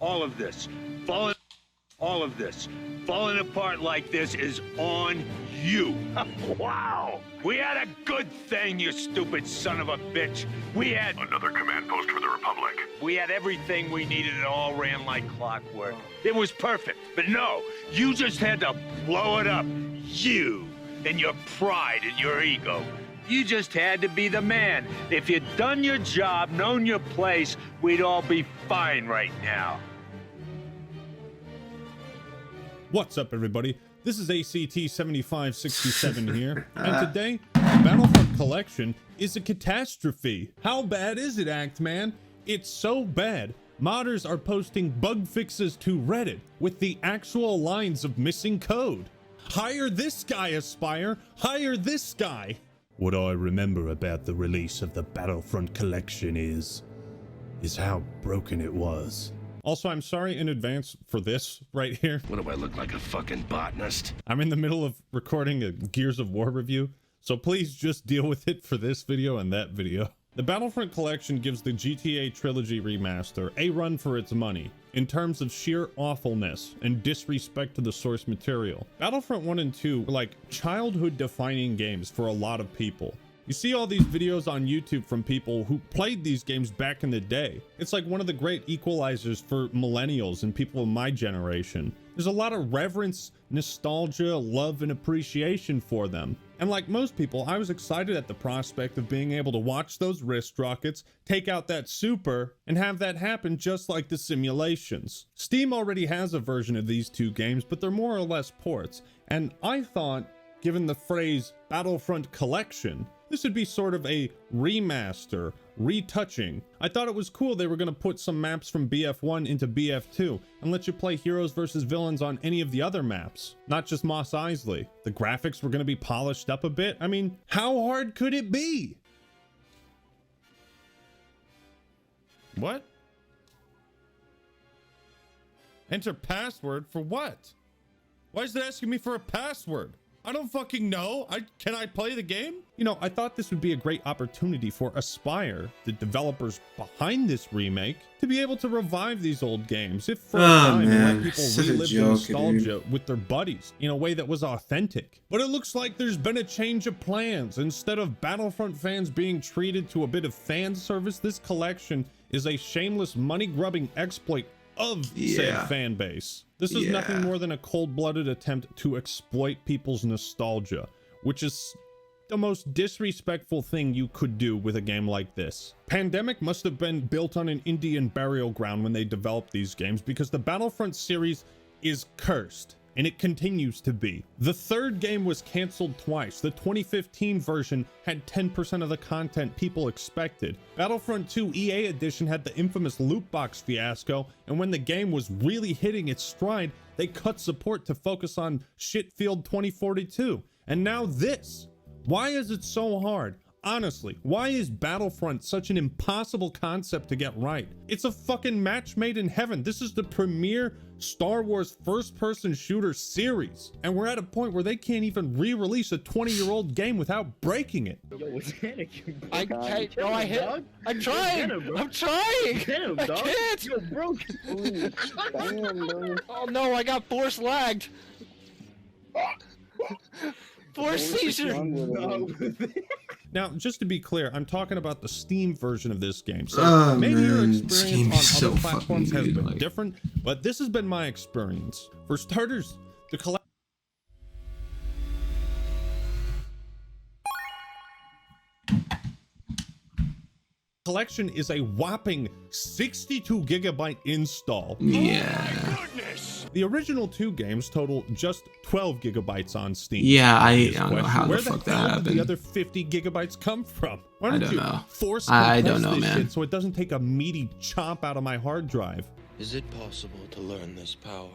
all of this, falling apart like this is on you. Wow. We had a good thing, you stupid son of a bitch. We had another command post for the Republic. We had everything we needed. It all ran like clockwork. It was perfect. But no, you just had to blow it up. You and your pride and your ego. You just had to be the man. If you'd done your job, known your place, we'd all be fine right now. What's up, everybody? This is ACT 7567 here, and today, the Battlefront collection is a catastrophe. How bad is it, Act Man? It's so bad, modders are posting bug fixes to Reddit with the actual lines of missing code. Hire this guy, Aspire! Hire this guy! What I remember about the release of the Battlefront collection is how broken it was. Also, I'm sorry in advance for this right here. What do I look like, a fucking botanist? I'm in the middle of recording a Gears of War review, so please just deal with it for this video and that video. The Battlefront collection gives the GTA Trilogy Remaster a run for its money in terms of sheer awfulness and disrespect to the source material. Battlefront 1 and 2 were like childhood-defining games for a lot of people. You see all these videos on YouTube from people who played these games back in the day. It's like one of the great equalizers for millennials and people of my generation. There's a lot of reverence, nostalgia, love, and appreciation for them. And like most people, I was excited at the prospect of being able to watch those wrist rockets, take out that super, and have that happen just like the simulations. Steam already has a version of these two games, but they're more or less ports. And I thought, given the phrase Battlefront collection, this would be sort of a remaster, retouching. I thought it was cool they were going to put some maps from BF1 into BF2 and let you play heroes versus villains on any of the other maps, not just Mos Eisley. The graphics were going to be polished up a bit. I mean, how hard could it be? What? Enter password for what? Why is it asking me for a password? I don't fucking know. Can I play the game? You know, I thought this would be a great opportunity for Aspire, the developers behind this remake, to be able to revive these old games, if for a time, and let people relive the nostalgia with their buddies in a way that was authentic. But it looks like there's been a change of plans. Instead of Battlefront fans being treated to a bit of fan service, this collection is a shameless money-grubbing exploit of said fan base. This is nothing more than a cold-blooded attempt to exploit people's nostalgia, which is the most disrespectful thing you could do with a game like this. Pandemic must have been built on an Indian burial ground when they developed these games, because the Battlefront series is cursed, and it continues to be. The third game was canceled twice. The 2015 version had 10% of the content people expected. Battlefront 2 EA Edition had the infamous loot box fiasco, and when the game was really hitting its stride, they cut support to focus on Shitfield 2042. And now this. Why is it so hard? Honestly, why is Battlefront such an impossible concept to get right? It's a fucking match made in heaven. This is the premier Star Wars first-person shooter series, and we're at a point where they can't even re-release a 20-year-old game without breaking it. Yo, what's Anakin? I'm trying! I'm trying! Get him, I dog. can't! Yo, bro. Oh no, I got force lagged! Force seizure! Now, just to be clear, I'm talking about the Steam version of this game. So maybe your experience on other platforms has been different, but this has been my experience. For starters, the collection is a whopping 62 gigabyte install. Yeah. Oh my goodness! The original two games total just 12 gigabytes on Steam. Yeah, I don't know how the fuck that hell happened. did the other 50 gigabytes come from? Why I don't don't you know. force I compress don't know, this man. shit so it doesn't take a meaty chomp out of my hard drive? Is it possible to learn this power?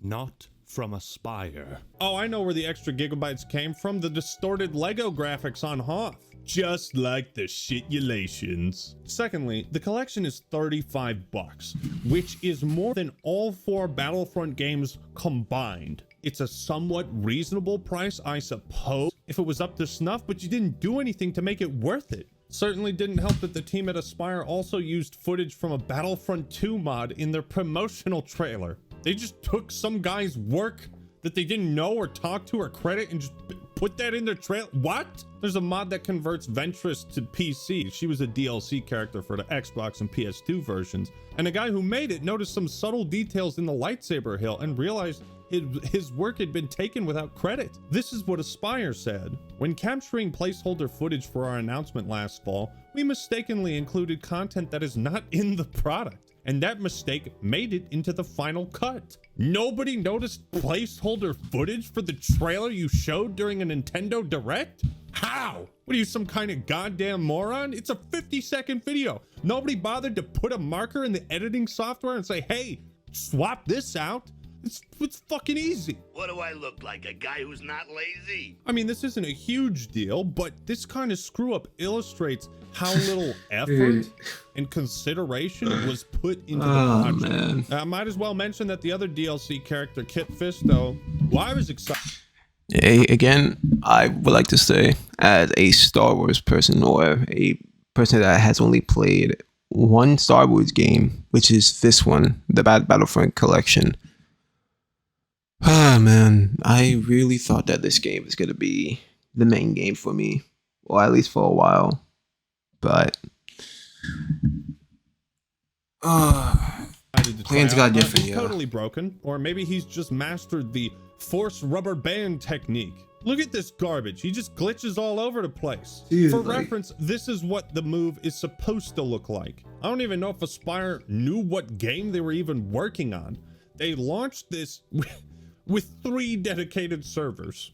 Not from Aspire. Oh, I know where the extra gigabytes came from. The distorted Lego graphics on Hoth. Just like the shitulations. Secondly, the collection is $35, which is more than all 4 Battlefront games combined. It's a somewhat reasonable price, I suppose, if it was up to snuff, but you didn't do anything to make it worth it. Certainly didn't help that the team at Aspyr also used footage from a Battlefront 2 mod in their promotional trailer. They just took some guy's work that they didn't know or talk to or credit and just put that in their trailer. What? There's a mod that converts Ventress to PC. She was a DLC character for the Xbox and PS2 versions. And the guy who made it noticed some subtle details in the lightsaber hilt and realized his work had been taken without credit. This is what Aspyr said. When capturing placeholder footage for our announcement last fall, we mistakenly included content that is not in the product. And that mistake made it into the final cut. Nobody noticed placeholder footage for the trailer you showed during a Nintendo Direct? How? What are you, some kind of goddamn moron? It's a 50-second video. Nobody bothered to put a marker in the editing software and say, hey, swap this out. It's fucking easy. What do I look like, a guy who's not lazy? I mean, this isn't a huge deal, but this kind of screw up illustrates how little effort and consideration was put into the project. Man. I might as well mention that the other DLC character, Kit Fisto, well, I was excited. Again, I would like to say, as a Star Wars person or a person that has only played one Star Wars game, which is this one, the Battlefront collection. Ah, man, I really thought that this game was going to be the main game for me, or at least for a while. But plans got different. He's totally broken, or maybe he's just mastered the force rubber band technique. Look at this garbage. He just glitches all over the place. For reference, this is what the move is supposed to look like. I don't even know if Aspyr knew what game they were even working on. They launched this with 3 dedicated servers.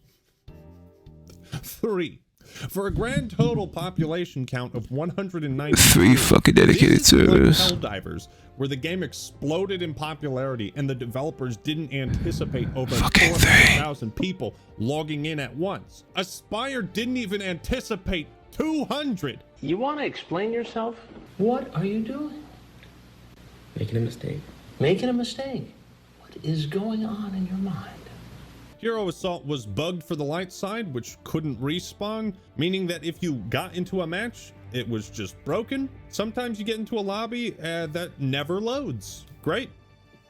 3. For a grand total population count of 190. 3 fucking dedicated servers. Helldivers, where the game exploded in popularity and the developers didn't anticipate over Fucking 400,000 people logging in at once. Aspyr didn't even anticipate 200. You want to explain yourself? What are you doing? Making a mistake. Making a mistake? What is going on in your mind? Hero Assault was bugged for the light side, which couldn't respawn, meaning that if you got into a match, it was just broken. Sometimes you get into a lobby that never loads. Great.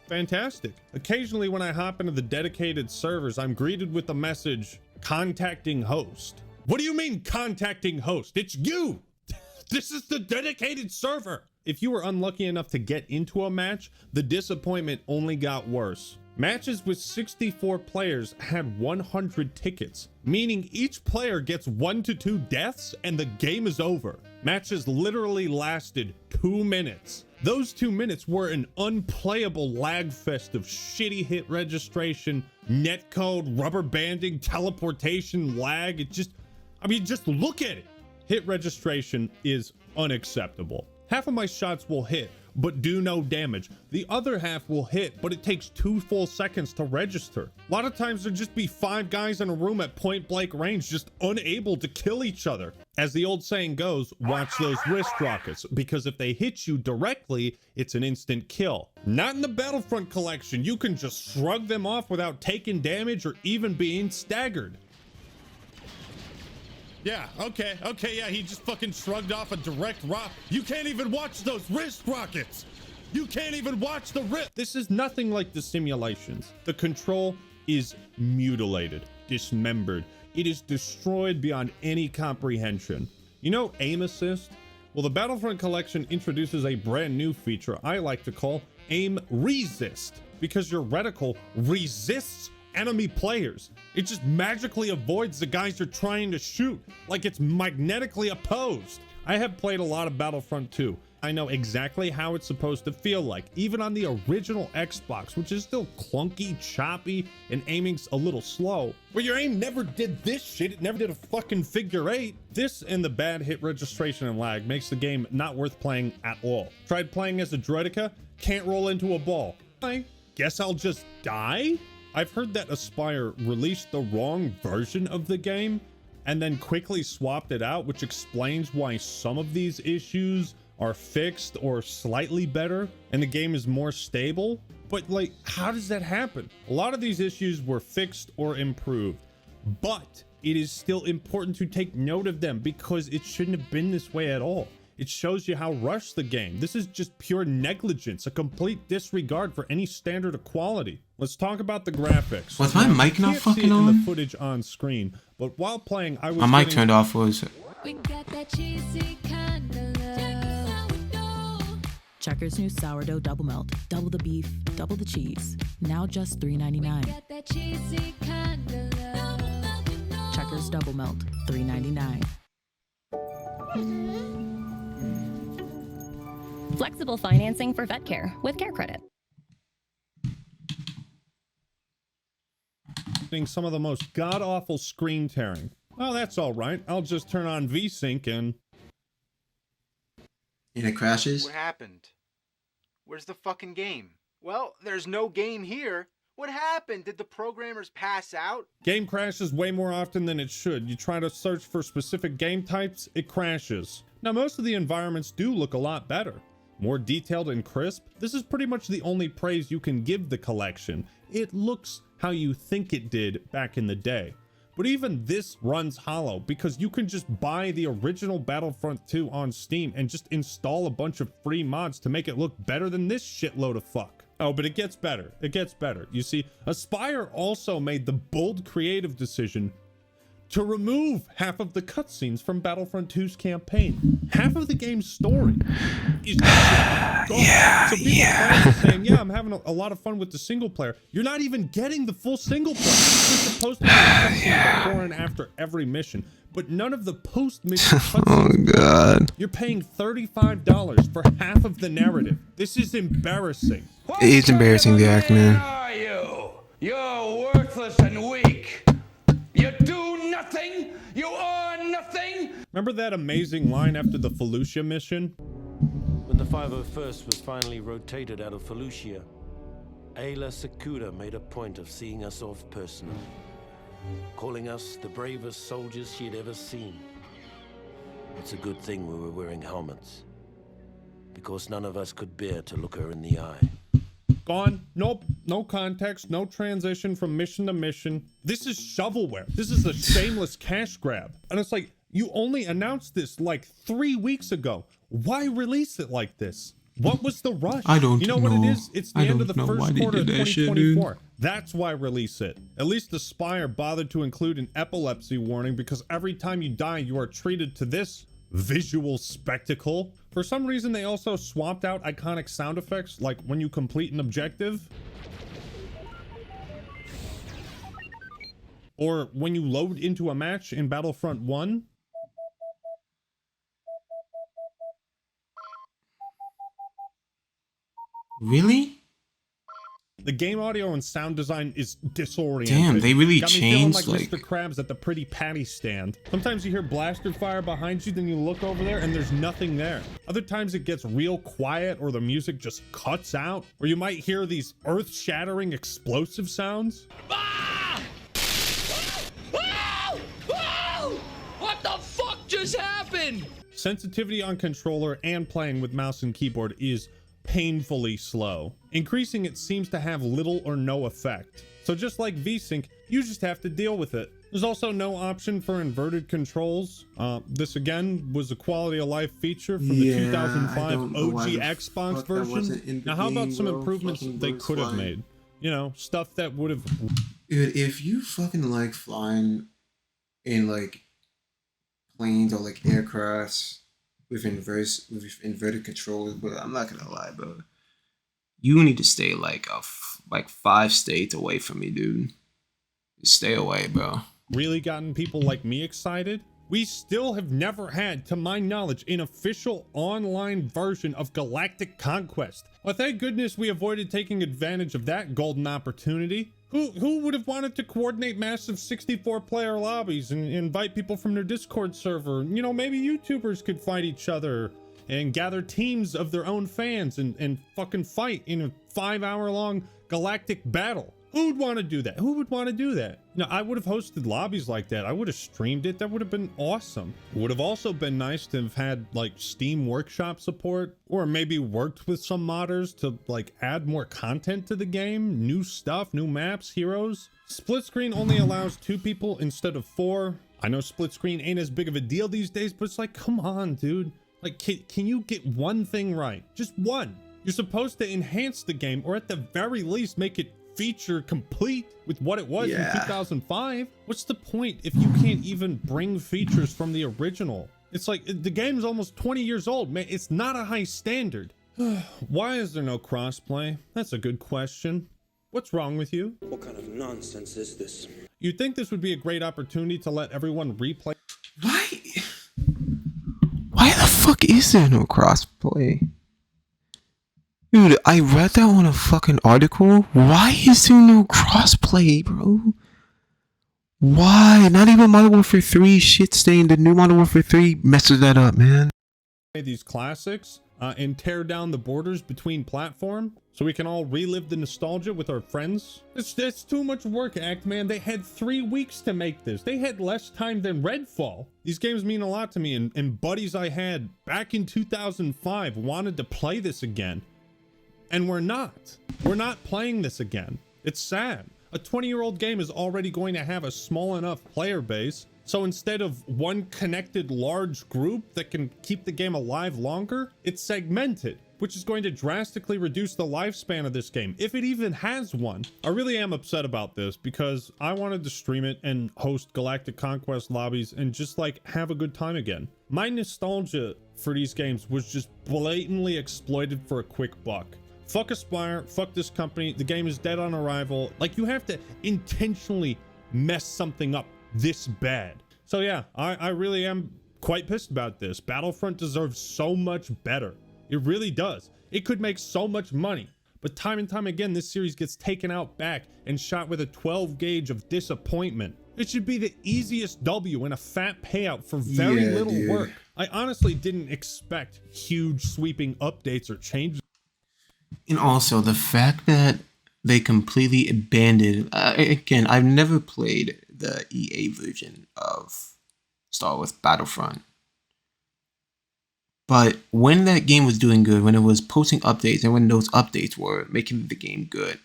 Fantastic. Occasionally when I hop into the dedicated servers, I'm greeted with the message, contacting host. What do you mean contacting host? It's you. This is the dedicated server. If you were unlucky enough to get into a match, the disappointment only got worse. Matches with 64 players had 100 tickets, meaning each player gets 1 to 2 deaths and the game is over. Matches literally lasted 2 minutes. Those 2 minutes were an unplayable lag fest of shitty hit registration, netcode, rubber banding, teleportation, lag. Just look at it. Hit registration is unacceptable. Half of my shots will hit, but do no damage. The other half will hit, but it takes 2 full seconds to register. A lot of times there'd just be 5 guys in a room at point blank range, just unable to kill each other. As the old saying goes, watch those wrist rockets, because if they hit you directly, it's an instant kill. Not in the Battlefront collection. You can just shrug them off without taking damage or even being staggered. Yeah, okay, yeah, he just fucking shrugged off a direct rock. You can't even watch those wrist rockets. You can't even watch the wrist. This is nothing like the simulations. The control is mutilated, dismembered. It is destroyed beyond any comprehension. You know aim assist? Well, the Battlefront collection introduces a brand new feature I like to call aim resist, because your reticle resists enemy players. It just magically avoids the guys you're trying to shoot, like it's magnetically opposed. I have played a lot of Battlefront 2. I know exactly how it's supposed to feel like, even on the original Xbox, which is still clunky, choppy, and aiming's a little slow. Where your aim never did this shit, it never did a fucking figure 8. This and the bad hit registration and lag makes the game not worth playing at all. Tried playing as a droideka, can't roll into a ball. I guess I'll just die? I've heard that Aspyr released the wrong version of the game and then quickly swapped it out, which explains why some of these issues are fixed or slightly better and the game is more stable. But like, how does that happen? A lot of these issues were fixed or improved, but it is still important to take note of them because it shouldn't have been this way at all. It shows you how rushed the game. This is just pure negligence, a complete disregard for any standard of quality. Let's talk about the graphics. Was my mic not fucking on? The footage on screen, but while playing, I was my mic turned off. Was it? We got that cheesy kind of love. Checkers new sourdough double melt. Double the beef, double the cheese. Now just $3.99. Got that cheesy kind of love. Checkers double melt, $3.99. Flexible financing for vet care with Care Credit. Some of the most god-awful screen tearing. Oh, that's all right. I'll just turn on VSync and it crashes. What happened? Where's the fucking game? Well, there's no game here. What happened? Did the programmers pass out? Game crashes way more often than it should. You try to search for specific game types, it crashes. Now, most of the environments do look a lot better. More detailed and crisp. This is pretty much the only praise you can give the collection. It looks how you think it did back in the day. But even this runs hollow because you can just buy the original Battlefront 2 on Steam and just install a bunch of free mods to make it look better than this shitload of fuck. Oh, but it gets better. It gets better. You see, Aspyr also made the bold creative decision to remove half of the cutscenes from Battlefront 2's campaign. Half of the game's story is gone. So people are saying, yeah, I'm having a lot of fun with the single player. You're not even getting the full single player. You're supposed to be cutscenes before and after every mission, but none of the post-mission cutscenes. Oh god. You're paying $35 for half of the narrative. This is embarrassing. It's embarrassing, the act, man. Are you? You're worthless and weak. You do nothing. You are nothing. Remember that amazing line after the Felucia mission? When the 501st was finally rotated out of Felucia, Ayla Secura made a point of seeing us off personally, calling us the bravest soldiers she had ever seen. It's a good thing we were wearing helmets, because none of us could bear to look her in the eye. Gone. Nope. No context. No transition from mission to mission. This is shovelware. This is a shameless cash grab. And it's like, you only announced this like 3 weeks ago. Why release it like this? What was the rush? I don't know. You know what it is? It's the end of the first quarter of 2024. That's why release it. At least the Spire bothered to include an epilepsy warning because every time you die, you are treated to this visual spectacle. For some reason, they also swapped out iconic sound effects, like when you complete an objective. Or when you load into a match in Battlefront 1. Really? The game audio and sound design is disorienting. Damn, they really Got me changed, feeling like like Mr. Krabs at the Pretty Patty stand. Sometimes you hear blaster fire behind you, then you look over there and there's nothing there. Other times it gets real quiet or the music just cuts out. Or you might hear these earth-shattering explosive sounds. Ah! Ah! Ah! What the fuck just happened? Sensitivity on controller and playing with mouse and keyboard is painfully slow. Increasing it seems to have little or no effect. So just like VSync, you just have to deal with it. There's also no option for inverted controls. This again was a quality of life feature from the 2005 OG Xbox version. Now how about some improvements they could have made? You know, stuff that would have... Dude, if you fucking like flying in like planes or like aircrafts with inverted controllers, but I'm not gonna lie, bro. You need to stay like 5 states away from me, dude. Just stay away, bro. Really gotten people like me excited? We still have never had, to my knowledge, an official online version of Galactic Conquest. Well, thank goodness we avoided taking advantage of that golden opportunity. Who would have wanted to coordinate massive 64-player lobbies and invite people from their Discord server? You know, maybe YouTubers could fight each other and gather teams of their own fans and fucking fight in a 5-hour-long galactic battle. Who would want to do that? Who would want to do that? You know, I would have hosted lobbies like that. I would have streamed it. That would have been awesome. Would have also been nice to have had like Steam Workshop support, or maybe worked with some modders to like add more content to the game, new stuff, new maps, heroes. Split screen only allows 2 people instead of 4. I know split screen ain't as big of a deal these days, but it's like, come on, dude. Like, can you get one thing right? Just one. You're supposed to enhance the game, or at the very least make it feature complete with what it was in 2005. What's the point if you can't even bring features from the original? It's like the game's almost 20 years old, man. It's not a high standard. Why is there no crossplay? That's a good question. What's wrong with you? What kind of nonsense is this? You'd think this would be a great opportunity to let everyone replay. Why the fuck is there no crossplay? Dude, I read that on a fucking article. Why is there no crossplay, bro? Why? Not even Modern Warfare 3 shit stain. The new Modern Warfare 3 messes that up, man. These classics and tear down the borders between platform so we can all relive the nostalgia with our friends. It's too much work, Act Man. They had 3 weeks to make this. They had less time than Redfall. These games mean a lot to me, and buddies I had back in 2005 wanted to play this again. And we're not playing this again. It's sad. A 20-year-old game is already going to have a small enough player base. So instead of one connected large group that can keep the game alive longer, it's segmented, which is going to drastically reduce the lifespan of this game, if it even has one. I really am upset about this because I wanted to stream it and host Galactic Conquest lobbies and just like have a good time again. My nostalgia for these games was just blatantly exploited for a quick buck. Fuck Aspire, fuck this company, the game is dead on arrival. Like, you have to intentionally mess something up this bad. So yeah, I really am quite pissed about this. Battlefront deserves so much better. It really does. It could make so much money. But time and time again, this series gets taken out back and shot with a 12 gauge of disappointment. It should be the easiest W and a fat payout for very little work. I honestly didn't expect huge sweeping updates or changes. And also the fact that they completely abandoned, again, I've never played the EA version of Star Wars Battlefront. But when that game was doing good, when it was posting updates and when those updates were making the game good,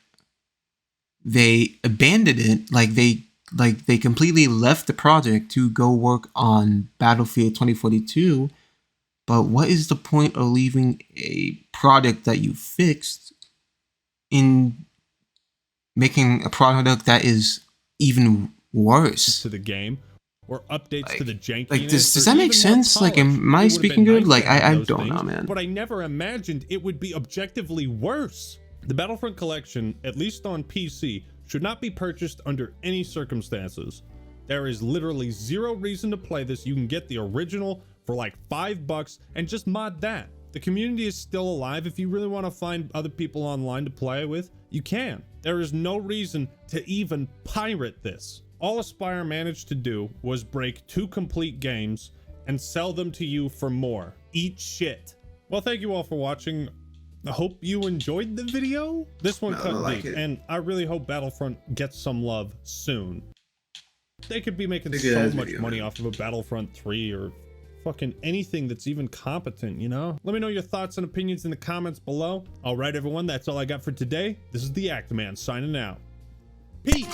they abandoned it. Like they completely left the project to go work on Battlefield 2042. But what is the point of leaving a product that you fixed in making a product that is even worse to the game, or updates to the jankiness? Like, does that make sense? Like, am I speaking good? Like, I don't know, man. But I never imagined it would be objectively worse. The Battlefront collection, at least on PC, should not be purchased under any circumstances. There is literally zero reason to play this. You can get the original for like $5 and just mod that. The community is still alive. If you really want to find other people online to play with, you can. There is no reason to even pirate this. All Aspire managed to do was break 2 complete games and sell them to you for more. Eat shit. Well, thank you all for watching. I hope you enjoyed the video. This one cut deep, and I really hope Battlefront gets some love soon. They could be making so much money off of a Battlefront 3 or fucking anything that's even competent, you know? Let me know your thoughts and opinions in the comments below. All right, everyone, that's all I got for today. This is the Act Man signing out. Peace.